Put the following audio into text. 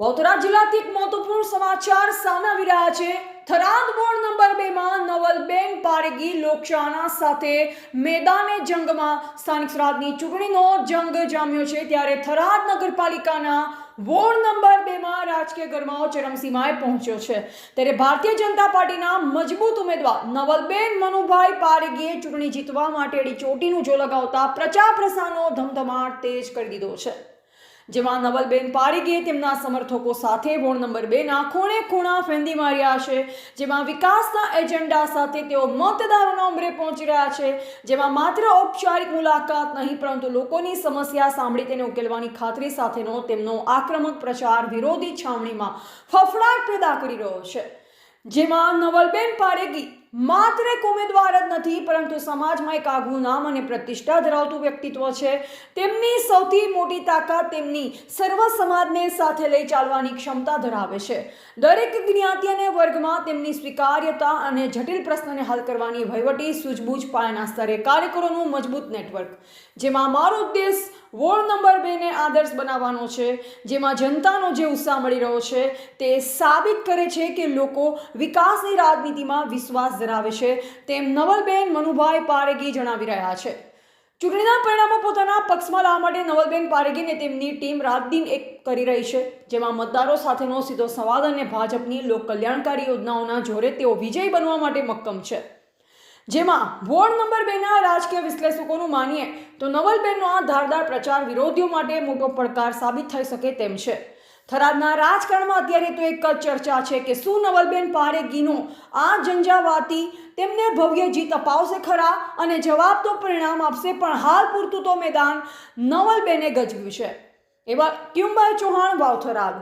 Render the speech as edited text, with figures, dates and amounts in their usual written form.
વડોદરા જિલ્લાથી એક મહત્વપૂર્ણ સમાચાર સામે આવી રહ્યા છે। થરાદ વોર્ડ નંબર 2 માં નવલબેન પારેગી લોકશાહના સાથે મેદાને જંગમાં સ્થાનિક સ્વરાજની ચૂંટણીનો જંગ જામ્યો છે। ત્યારે થરાદ નગરપાલિકાના વોર્ડ નંબર 2 માં રાજકીય ગરમાવો ચરમસીમાએ પહોંચ્યો છે। ત્યારે ભારતીય જનતા પાર્ટીના મજબૂત ઉમેદવાર નવલબેન મનુભાઈ પારેગીએ ચૂંટણી જીતવા માટે એડીચોટીનું જો લગાવતા પ્રચાર પ્રસારનો ધમધમાટ તેજ કરી દીધો છે। જેમાં નવલબેન પારેગીએ તેમના સમર્થકો સાથે વોર્ડ નંબર 2 ના ખૂણે ખૂણા ફેંદી માર્યા છે। જેમાં વિકાસના એજન્ડા સાથે તેઓ મતદારોના ઉંબરે પહોંચી રહ્યા છે। જેમાં માત્ર ઔપચારિક મુલાકાત નહીં પરંતુ લોકોની સમસ્યા સાંભળી તેને ઉકેલવાની ખાતરી સાથેનો તેમનો આક્રમક પ્રચાર વિરોધી છાવણીમાં ફફડાટ પેદા કરી રહ્યો છે। જેમાં નવલબેન પારેગી માત્ર એક ઉમેદવાર જ નથી પરંતુ સમાજમાં એક આગવું નામ અને પ્રતિષ્ઠા ધરાવતું વ્યક્તિત્વ છે। તેમની સૌથી મોટી તાકાત તેમની સર્વ સમાજને સાથે લઈ ચાલવાની ક્ષમતા ધરાવે છે। દરેક જ્ઞાતિ અને વર્ગમાં તેમની સ્વીકાર્યતા અને જટિલ પ્રશ્નને હલ કરવાની વહીવટી સૂઝબૂઝ પાયાના સ્તરે કાર્યકરોનું મજબૂત નેટવર્ક। જેમાં મારો ઉદ્દેશ વોર્ડ નંબર 2 ને આદર્શ બનાવવાનો છે। જેમાં જનતાનો જે ઉત્સાહ મળી રહ્યો છે તે સાબિત કરે છે કે લોકો વિકાસની રાજનીતિમાં વિશ્વાસ ધરાવે છે તેમ નવલબેન મનુભાઈ પારેગી જણાવી રહ્યા છે। ચૂંટણીના પરિણામો પોતાના પક્ષમાં લાવવા માટે નવલબેન પારેગી અને તેમની ટીમ રાત દિન એક કરી રહી છે। જેમાં મતદારો સાથેનો સીધો સંવાદ અને ભાજપની લોક કલ્યાણકારી યોજનાઓના જોરે તેઓ વિજયી બનવા માટે મક્કમ છે। જેમાં વોર્ડ નંબર 2 ના રાજકીય વિશ્લેષકોનું માનીએ તો નવલબેનનો આ ધારદાર પ્રચાર વિરોધીઓ માટે મોટો પડકાર સાબિત થઈ શકે તેમ છે। થરાદના રાજકારણમાં અત્યારે તો એક જ ચર્ચા છે કે શું નવલબેન પારેગીનો આ ઝંઝાવાતી તેમને ભવ્ય જીત અપાવશે ખરા, અને જવાબ તો પરિણામ આપશે। પણ હાલ પૂરતું તો મેદાન નવલબેને ગજવ્યું છે। એવા ક્યુમભાઈ ચૌહાણ, વાવ થરાદ।